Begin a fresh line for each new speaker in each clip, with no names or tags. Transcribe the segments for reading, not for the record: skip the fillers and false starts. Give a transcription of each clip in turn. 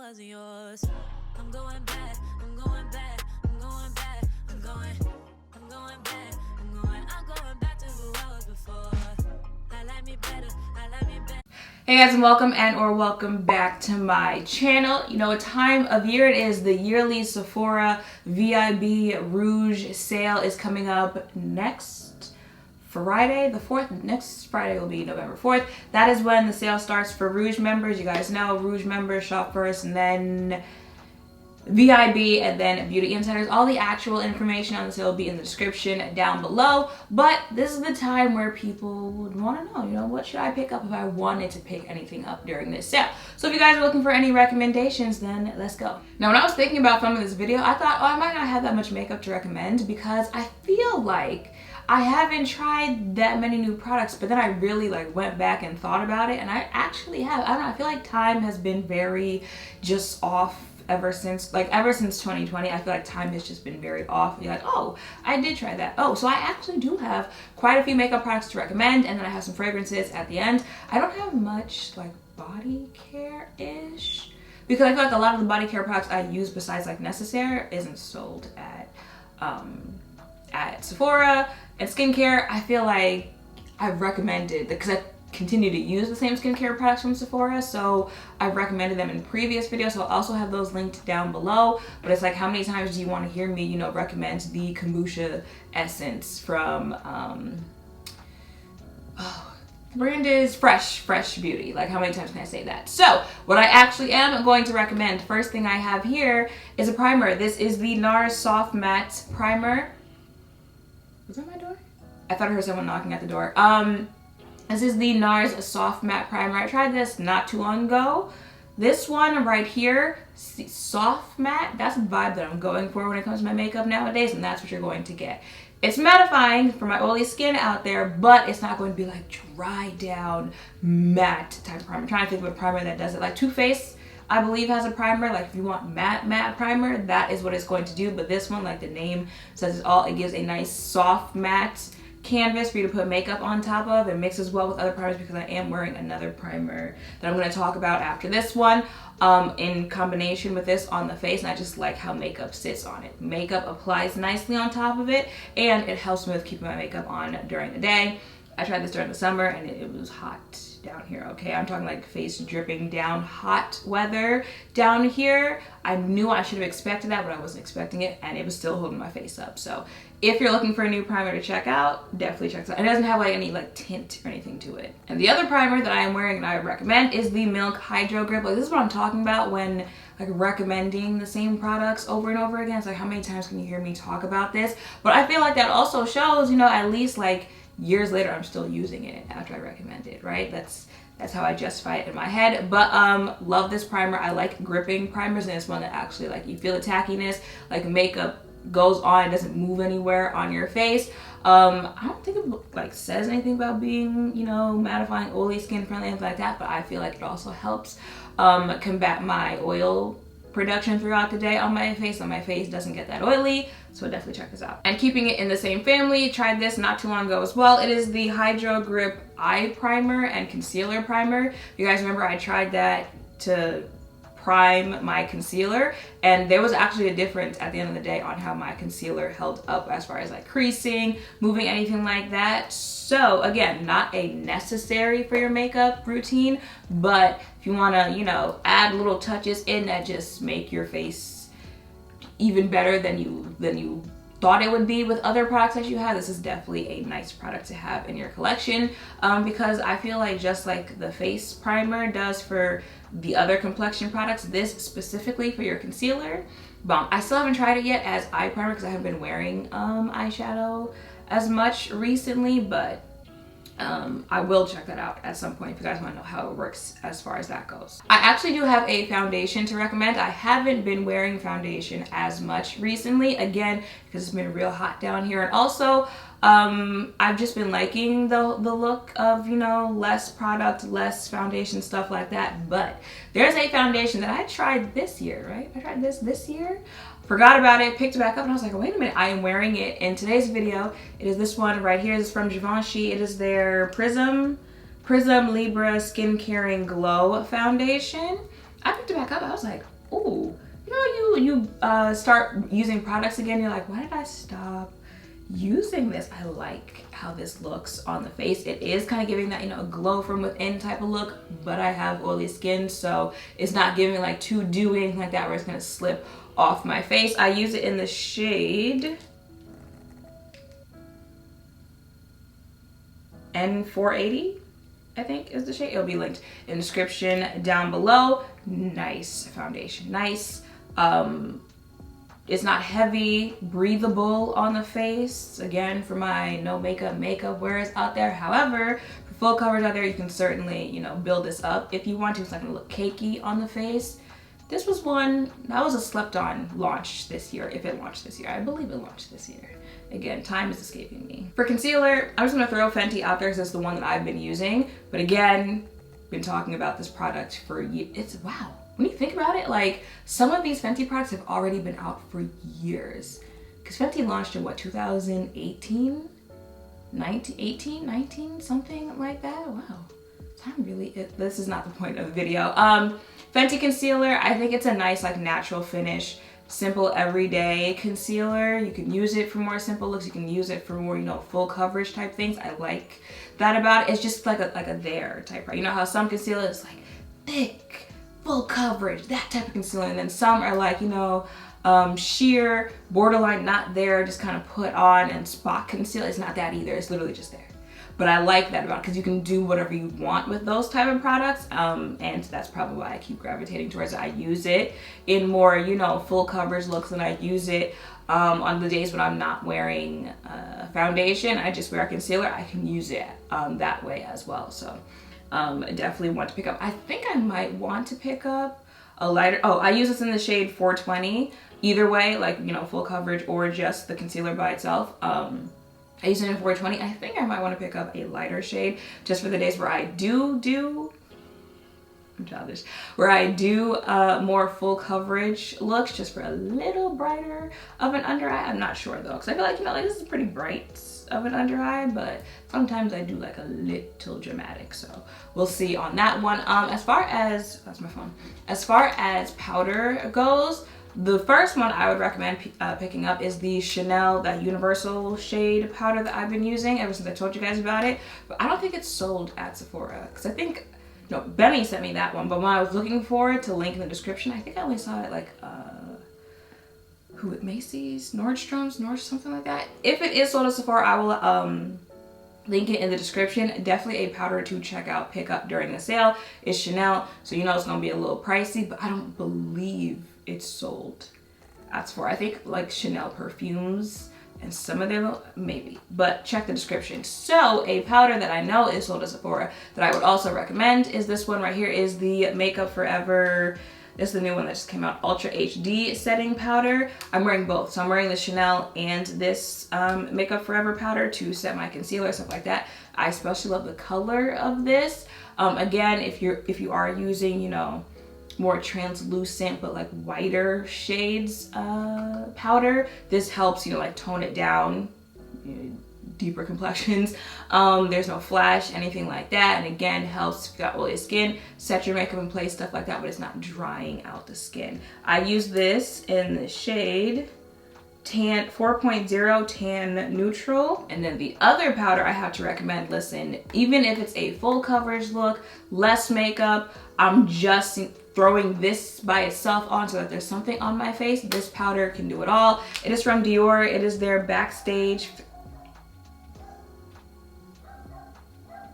wasn't yours. I'm going back, I'm going back, I'm going back, I'm going back, I'm going back to who I was before. I like me better, I like me better.
Hey guys, and welcome back to my channel. You know what time of year it is. The yearly Sephora VIB Rouge sale is coming up next Friday, the 4th. Next Friday will be November 4th. That is when the sale starts for Rouge members. You guys know Rouge members shop first and then VIB and then Beauty Insiders. All the actual information on the sale will be in the description down below. But this is the time where people would want to know, you know, what should I pick up if I wanted to pick anything up during this sale. So if you guys are looking for any recommendations, then let's go. Now when I was thinking about filming this video, I thought, oh, I might not have that much makeup to recommend because I feel like I haven't tried that many new products, but then I really went back and thought about it, and I actually have. I don't know, I feel like time has been very just off ever since 2020. I feel like time has just been very off. You're like, oh, I did try that. Oh, so I actually do have quite a few makeup products to recommend, and then I have some fragrances at the end. I don't have much body care-ish, because I feel like a lot of the body care products I use besides Necessaire isn't sold at Sephora. And skincare, I feel like I've recommended, because I continue to use the same skincare products from Sephora, so I've recommended them in previous videos, so I'll also have those linked down below. But it's like, how many times do you want to hear me, you know, recommend the kombucha essence from, the brand is Fresh Beauty. Like, how many times can I say that? So, what I actually am going to recommend, first thing I have here is a primer. This is the NARS Soft Matte Primer. Was that my door? I thought I heard someone knocking at the door. This is the NARS Soft Matte Primer. I tried this not too long ago. This one right here, soft matte, that's the vibe that I'm going for when it comes to my makeup nowadays, and that's what you're going to get. It's mattifying for my oily skin out there, but it's not going to be dry down matte type of primer. I'm trying to think of a primer that does it. Too Faced, I believe, has a primer. If you want matte primer, that is what it's going to do. But this one, the name says it all, it gives a nice soft matte canvas for you to put makeup on top of. It mixes well with other primers because I am wearing another primer that I'm going to talk about after this one in combination with this on the face, and I just like how makeup sits on it. Makeup applies nicely on top of it, and it helps me with keeping my makeup on during the day. I tried this during the summer and it was hot down here, okay? I'm talking face dripping down, hot weather down here. I knew I should have expected that, but I wasn't expecting it, and it was still holding my face up. So if you're looking for a new primer to check out, definitely check this out. It doesn't have any tint or anything to it. And the other primer that I am wearing and I recommend is the Milk Hydro Grip. This is what I'm talking about when recommending the same products over and over again. It's how many times can you hear me talk about this? But I feel like that also shows, you know, at least years later I'm still using it after I recommend it, right? That's how I justify it in my head. But love this primer. I like gripping primers, and it's one that actually you feel the tackiness, makeup goes on, it doesn't move anywhere on your face. I don't think it says anything about being, you know, mattifying, oily skin friendly, anything like that, but I feel like it also helps combat my oil production throughout the day on my face, so my face doesn't get that oily. So definitely check this out. And keeping it in the same family, tried this not too long ago as well. It is the Hydro Grip Eye Primer and Concealer Primer. You guys remember I tried that to prime my concealer, and there was actually a difference at the end of the day on how my concealer held up as far as creasing, moving, anything like that. So again, not a necessary for your makeup routine, but if you want to, you know, add little touches in that just make your face even better than you thought it would be with other products that you have, this is definitely a nice product to have in your collection, because I feel just like the face primer does for the other complexion products, this specifically for your concealer, bomb. I still haven't tried it yet as eye primer because I haven't been wearing eyeshadow as much recently, but I will check that out at some point if you guys want to know how it works as far as that goes. I actually do have a foundation to recommend. I haven't been wearing foundation as much recently, again, because it's been real hot down here, and also I've just been liking the look of, you know, less product, less foundation, stuff like that. But there's a foundation that I tried this year, right? I tried this year. Forgot about it, picked it back up, and I was like, wait a minute, I am wearing it in today's video. It is this one right here. This is from Givenchy. It is their Prism Libra Skin Caring Glow Foundation. I picked it back up. I was like, ooh, you know, you start using products again, you're like, why did I stop using this? I like how this looks on the face. It is kind of giving that, you know, glow from within type of look, but I have oily skin, so it's not giving like too dewy, anything like that, where it's gonna slip off my face. I use it in the shade N480, I think is the shade. It'll be linked in the description down below. Nice foundation, nice. It's not heavy, breathable on the face. Again, for my no makeup wearers out there. However, for full coverage out there, you can certainly, you know, build this up if you want to. It's not gonna look cakey on the face. This was one, that was a slept on launch this year, if it launched this year. I believe it launched this year. Again, time is escaping me. For concealer, I'm just gonna throw Fenty out there because it's the one that I've been using. But again, been talking about this product for years. It's, wow. When you think about it, like some of these Fenty products have already been out for years. Because Fenty launched in what, 2018? 19, something like that? Wow, time really, this is not the point of the video. Fenty concealer, I think it's a nice like natural finish, simple everyday concealer. You can use it for more simple looks, you can use it for more, you know, full coverage type things. I like that about it. It's just like a there type, right? You know how some concealer is like thick, full coverage, that type of concealer, and then some are like, you know, sheer, borderline, not there, just kind of put on and spot concealer. It's not that either, it's literally just there. But I like that about it because you can do whatever you want with those type of products, and that's probably why I keep gravitating towards it. I use it in more, you know, full coverage looks, and I use it on the days when I'm not wearing foundation. I just wear a concealer. I can use it that way as well. So I definitely want to pick up. I think I might want to pick up a lighter. Oh, I use this in the shade 420. Either way, like, you know, full coverage or just the concealer by itself. I use it in 420. I think I might want to pick up a lighter shade just for the days where I I'm childish, where I do more full coverage looks, just for a little brighter of an under eye. I'm not sure though, because I feel like, you know, like this is pretty bright of an under eye, but sometimes I do like a little dramatic, so we'll see on that one. As far as, that's my phone, as far as powder goes, the first one I would recommend picking up is the Chanel, that universal shade powder that I've been using ever since I told you guys about it. But I don't think it's sold at Sephora, because I think, no, Benny sent me that one, but when I was looking for it to link in the description, I think I only saw it like, Macy's, Nordstrom's, something like that. If it is sold at Sephora, I will link it in the description. Definitely a powder to check out, pick up during the sale. It's Chanel, so you know it's gonna be a little pricey, but I don't believe it's sold at Sephora. I think like Chanel perfumes and some of their, maybe, but check the description. So a powder that I know is sold at Sephora that I would also recommend is this one right here, is the Makeup Forever. This is the new one that just came out, Ultra HD setting powder. I'm wearing both, so I'm wearing the Chanel and this Makeup Forever powder to set my concealer, stuff like that. I especially love the color of this. Again, if you are using, you know, more translucent but like whiter shades powder, this helps, you know, like tone it down, you know, deeper complexions. There's no flash, anything like that, and again, helps if you got oily skin, set your makeup in place, stuff like that, but it's not drying out the skin. I use this in the shade 4.0 Tan Neutral. And then the other powder I have to recommend, listen, even if it's a full coverage look, less makeup, I'm just throwing this by itself on so that there's something on my face, this powder can do it all. It is from Dior. It is their Backstage.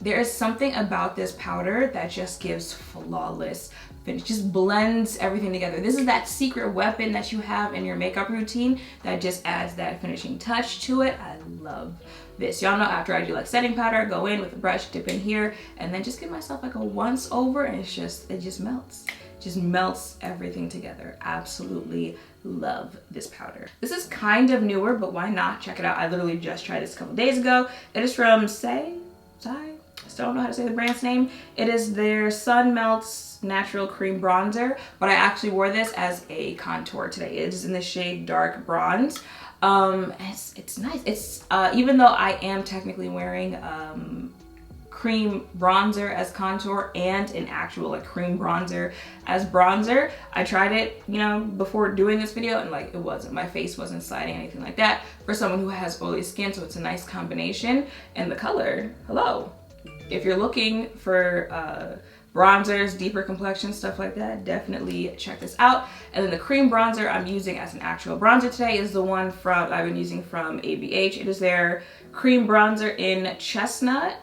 There is something about this powder that just gives flawless finish, just blends everything together. This is that secret weapon that you have in your makeup routine that just adds that finishing touch to it. I love this. Y'all know after I do like setting powder, go in with a brush, dip in here, and then just give myself like a once over, and it just melts. Just melts everything together. Absolutely love this powder. This is kind of newer, but why not? Check it out. I literally just tried this a couple days ago. It is from SaieSun. I still don't know how to say the brand's name. It is their Sun Melts Natural Cream Bronzer, but I actually wore this as a contour today. It is in the shade Dark Bronze. It's nice. It's even though I am technically wearing cream bronzer as contour and an actual like cream bronzer as bronzer. I tried it, you know, before doing this video, and like my face wasn't sliding, anything like that, for someone who has oily skin, so it's a nice combination. And the color, hello. If you're looking for bronzers, deeper complexion, stuff like that, definitely check this out. And then the cream bronzer I'm using as an actual bronzer today is the one I've been using from ABH. It is their cream bronzer in Chestnut.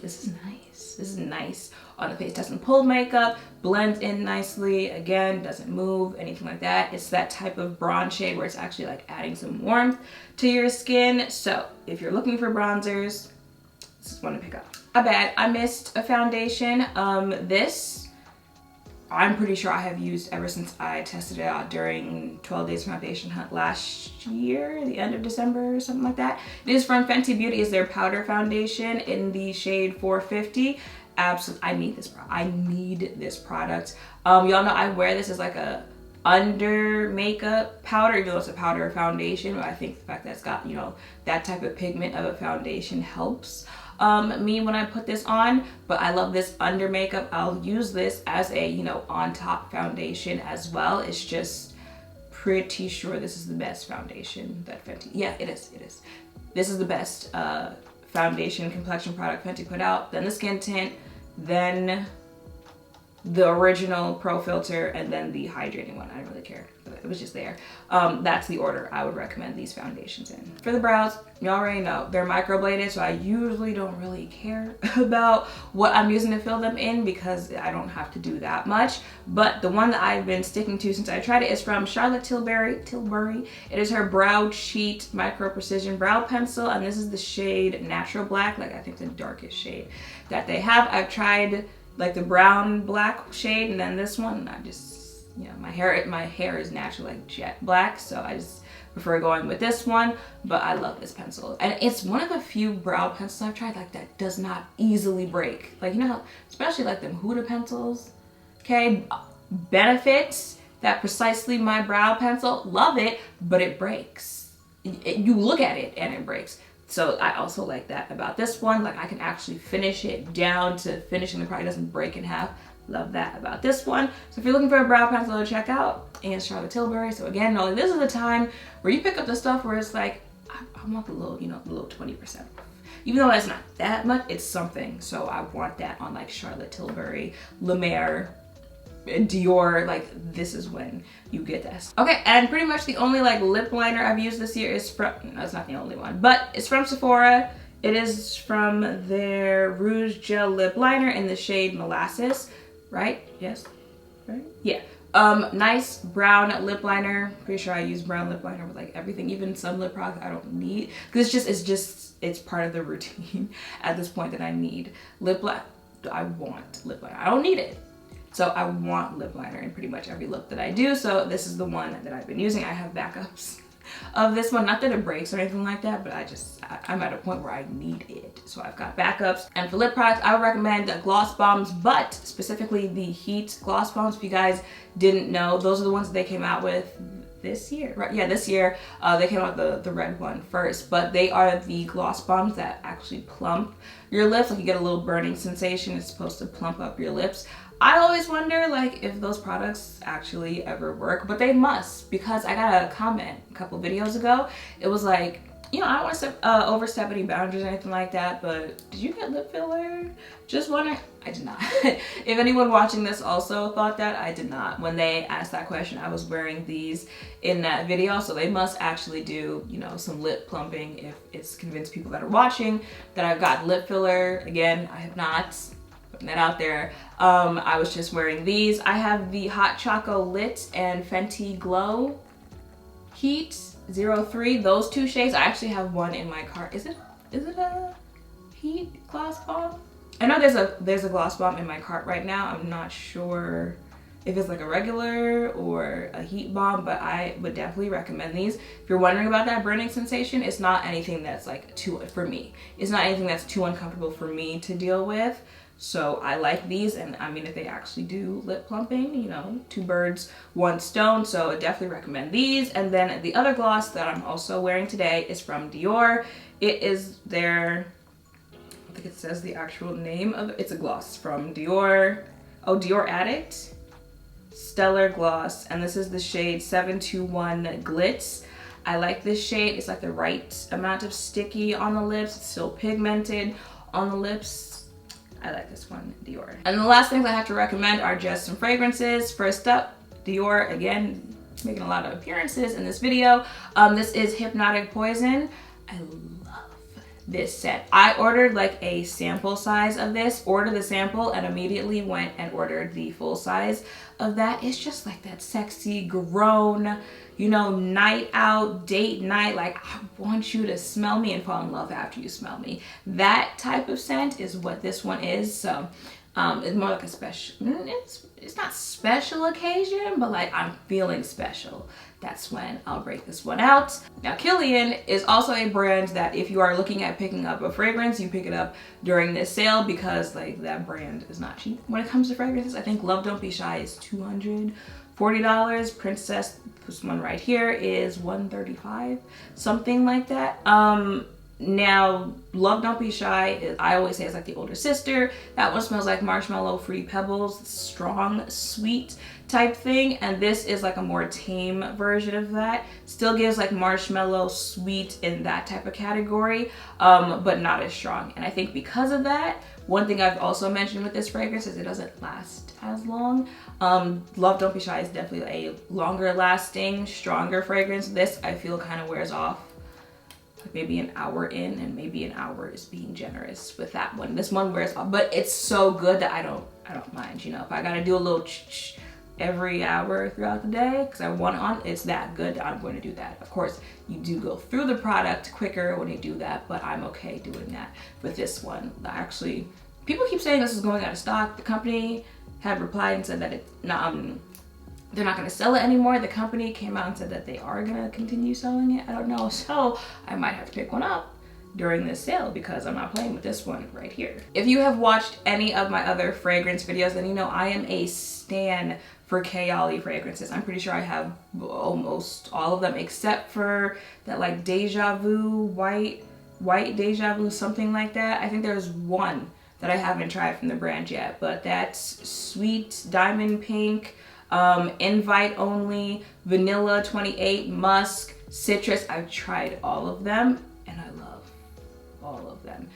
This is nice. This is nice on the face. Doesn't pull makeup, blends in nicely. Again, doesn't move, anything like that. It's that type of bronze shade where it's actually like adding some warmth to your skin. So if you're looking for bronzers, this is one to pick up. I missed a foundation. This, I'm pretty sure I have used ever since I tested it out during 12 Days Foundation Hunt last year, the end of December or something like that. It is from Fenty Beauty. It's their powder foundation in the shade 450. Absolutely, I need this product. Y'all know I wear this as like a under makeup powder, even though it's a powder foundation, but I think the fact that it's got, you know, that type of pigment of a foundation helps me when I put this on. But I love this under makeup. I'll use this as a, you know, on top foundation as well. It's just pretty sure this is the best foundation that Fenty, yeah, it is. This is the best foundation complexion product Fenty put out. Then the skin tint, then the original Pro Filter, and then the hydrating one. I don't really care, it was just there. That's the order I would recommend these foundations in. For the brows, you already know they're microbladed, so I usually don't really care about what I'm using to fill them in because I don't have to do that much. But the one that I've been sticking to since I tried it is from Charlotte Tilbury. It is her Brow Cheat Micro Precision Brow Pencil, and this is the shade Natural Black, like I think the darkest shade that they have. I've tried like the brown black shade, and then this one, I just, you know, my hair is naturally like jet black, so I just prefer going with this one. But I love this pencil, and it's one of the few brow pencils I've tried like that does not easily break. Like, you know, especially like them HUDA pencils, okay, benefits that precisely my brow pencil, love it, but it breaks. You look at it and it breaks. So I also like that about this one. Like I can actually finish it down to finishing the product, doesn't break in half. Love that about this one. So if you're looking for a brow pencil to check out, and Charlotte Tilbury. So again, no, this is the time where you pick up the stuff where it's like, I want the little, you know, the little 20%. Even though that's not that much, it's something. So I want that on like Charlotte Tilbury, La Mer, Dior. Like this is when you get this. Okay, and pretty much the only like lip liner I've used this year is from, no, it's not the only one, but it's from Sephora. It is from their Rouge Gel Lip Liner in the shade Molasses, right? Yes, right? Yeah. Nice brown lip liner. Pretty sure I use brown lip liner with like everything, even some lip products I don't need, because it's part of the routine at this point that I need lip liner. I want lip liner. I don't need it. So I want lip liner in pretty much every look that I do. So this is the one that I've been using. I have backups of this one. Not that it breaks or anything like that, but I'm at a point where I need it. So I've got backups. And for lip products, I would recommend gloss bombs, but specifically the Heat gloss bombs. If you guys didn't know, those are the ones that they came out with this year, right? Yeah, this year. They came out with the red one first, but they are the gloss bombs that actually plump your lips. Like you get a little burning sensation. It's supposed to plump up your lips. I always wonder like if those products actually ever work, but they must, because I got a comment a couple videos ago. It was like, you know, I don't want to overstep any boundaries or anything like that, but did you get lip filler? Just wondering. I did not. If anyone watching this also thought that, I did not. When they asked that question, I was wearing these in that video, so they must actually do, you know, some lip plumping if it's convinced people that are watching that I've got lip filler. Again, I have not. Putting that out there. I was just wearing these. I have the Hot Choco Lit and Fenty Glow Heat 03. Those two shades. I actually have one in my cart. Is it a heat gloss bomb? I know there's a gloss bomb in my cart right now. I'm not sure if it's like a regular or a heat bomb, but I would definitely recommend these. If you're wondering about that burning sensation, it's not anything that's like for me. It's not anything that's too uncomfortable for me to deal with. So I like these, and I mean, if they actually do lip plumping, you know, two birds, one stone. So I definitely recommend these. And then the other gloss that I'm also wearing today is from Dior. It is their I think it says the actual name of it. It's a gloss from Dior. Oh, Dior Addict. Stellar Gloss. And this is the shade 721 Glitz. I like this shade. It's like the right amount of sticky on the lips. It's still pigmented on the lips. I like this one, Dior. And the last things I have to recommend are just some fragrances. First up, Dior, again, making a lot of appearances in this video. This is Hypnotic Poison. I love this set. I ordered like a sample size of this, ordered the sample, and immediately went and ordered the full size of that. It's just like that sexy, grown, you know, night out, date night, like I want you to smell me and fall in love after you smell me. That type of scent is what this one is. So it's more like a special, it's not special occasion, but like I'm feeling special. That's when I'll break this one out. Now Kilian is also a brand that if you are looking at picking up a fragrance, you pick it up during this sale because like that brand is not cheap when it comes to fragrances. I think Love Don't Be Shy is $240. Princess, this one right here, is $135, something like that. Now, Love Don't Be Shy, I always say it's like the older sister. That one smells like marshmallow Fruity Pebbles, strong, sweet type thing. And this is like a more tame version of that. Still gives like marshmallow, sweet in that type of category, but not as strong. And I think because of that, one thing I've also mentioned with this fragrance is it doesn't last as long. Love Don't Be Shy is definitely a longer lasting, stronger fragrance. This I feel kind of wears off maybe an hour in, and maybe an hour is being generous with that one. This one wears off, but it's so good that I don't mind, you know. If I gotta do a little every hour throughout the day because I want it on, it's that good that I'm going to do that. Of course, you do go through the product quicker when you do that, but I'm okay doing that with this one. Actually, people keep saying this is going out of stock. The company had replied and said that they're not going to sell it anymore. The company came out and said that they are going to continue selling it. I don't know. So I might have to pick one up during this sale because I'm not playing with this one right here. If you have watched any of my other fragrance videos, then you know I am a stan for KilianPrincess fragrances. I'm pretty sure I have almost all of them except for that like Deja Vu, white Deja Vu, something like that. I think there's one that I haven't tried from the brand yet, but that's Sweet Diamond Pink, Invite Only, Vanilla 28, Musk, Citrus. I've tried all of them and I love all of them.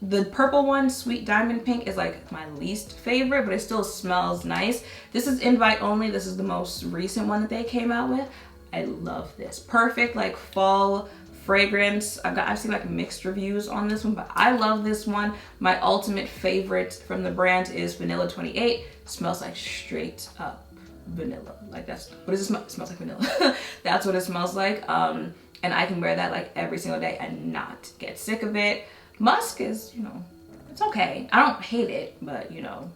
The purple one, Sweet Diamond Pink, is like my least favorite, but it still smells nice. This is Invite Only. This is the most recent one that they came out with. I love this. Perfect like fall fragrance. I've seen like mixed reviews on this one, but I love this one. My ultimate favorite from the brand is Vanilla 28. Smells like straight up vanilla. Like that's what does it smell? It smells like vanilla. That's what it smells like. And I can wear that like every single day and not get sick of it. Musk is, you know, it's okay. I don't hate it, but you know,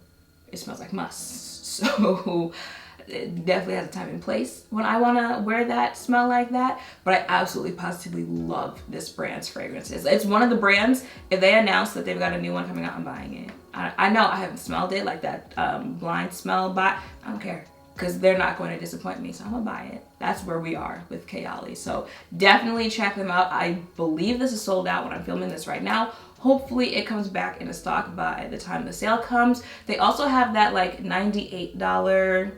it smells like musk. So it definitely has a time and place when I want to wear that smell like that. But I absolutely positively love this brand's fragrances. It's one of the brands, if they announce that they've got a new one coming out, I'm buying it. I know I haven't smelled it, like that blind smell, but I don't care because they're not going to disappoint me, so I'm gonna buy it. That's where we are with KilianPrincess. So definitely check them out. I believe this is sold out when I'm filming this right now. Hopefully it comes back into stock by the time the sale comes. They also have that like $98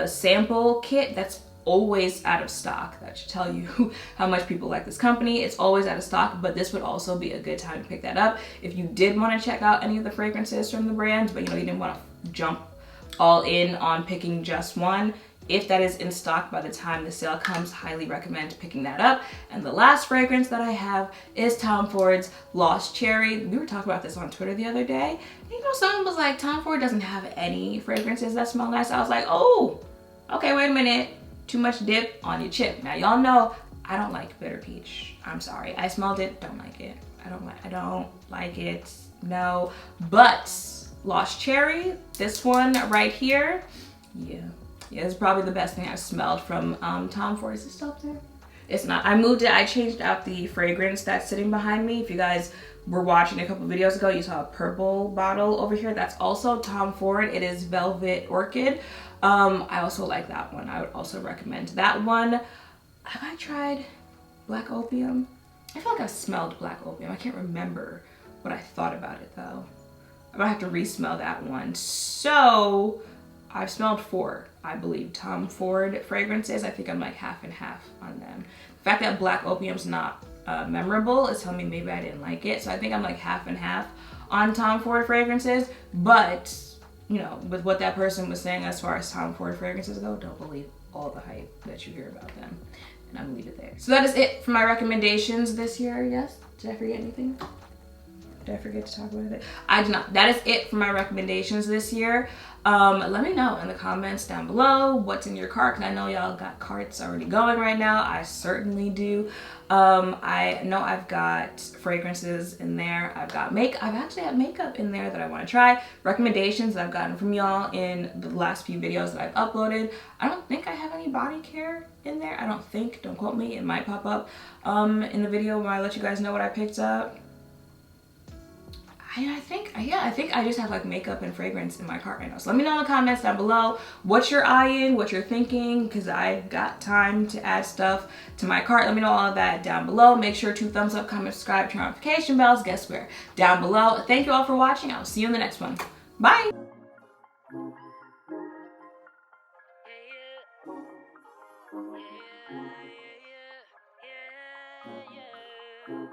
sample kit that's always out of stock. That should tell you how much people like this company. It's always out of stock, but this would also be a good time to pick that up if you did want to check out any of the fragrances from the brand, but you know, you didn't want to jump all in on picking just one. If that is in stock by the time the sale comes, highly recommend picking that up. And the last fragrance that I have is Tom Ford's Lost Cherry. We were talking about this on Twitter the other day. You know, someone was like, Tom Ford doesn't have any fragrances that smell nice. I was like, oh, okay, wait a minute. Too much dip on your chip. Now y'all know I don't like bitter peach. I'm sorry. I smelled it, don't like it. I don't like it, no. But Lost Cherry, this one right here, yeah, it's probably the best thing I've smelled from Tom Ford. Is it still up there? It's not. I moved it. I changed out the fragrance that's sitting behind me. If you guys were watching a couple videos ago, you saw a purple bottle over here. That's also Tom Ford. It is Velvet Orchid. I also like that one. I would also recommend that one. Have I tried Black Opium? I feel like I've smelled Black Opium. I can't remember what I thought about it though. I'm gonna have to re-smell that one. So I've smelled 4, I believe, Tom Ford fragrances. I think I'm like half and half on them. The fact that Black Opium's not memorable is telling me maybe I didn't like it. So I think I'm like half and half on Tom Ford fragrances. But, you know, with what that person was saying as far as Tom Ford fragrances go, don't believe all the hype that you hear about them. And I'm gonna leave it there. So that is it for my recommendations this year, yes? Did I forget anything? Did I forget to talk about it? I did not. That is it for my recommendations this year. Let me know in the comments down below what's in your cart, because I know y'all got carts already going right now. I certainly do. I know I've got fragrances in there. I've actually had makeup in there that I want to try. Recommendations that I've gotten from y'all in the last few videos that I've uploaded. I don't think I have any body care in there. I don't think. Don't quote me. It might pop up in the video where I let you guys know what I picked up. I think I just have like makeup and fragrance in my cart right now. So let me know in the comments down below what you're eyeing, what you're thinking, because I've got time to add stuff to my cart. Let me know all of that down below. Make sure to thumbs up, comment, subscribe, turn on notification bells. Guess where? Down below. Thank you all for watching. I'll see you in the next one. Bye.
Yeah.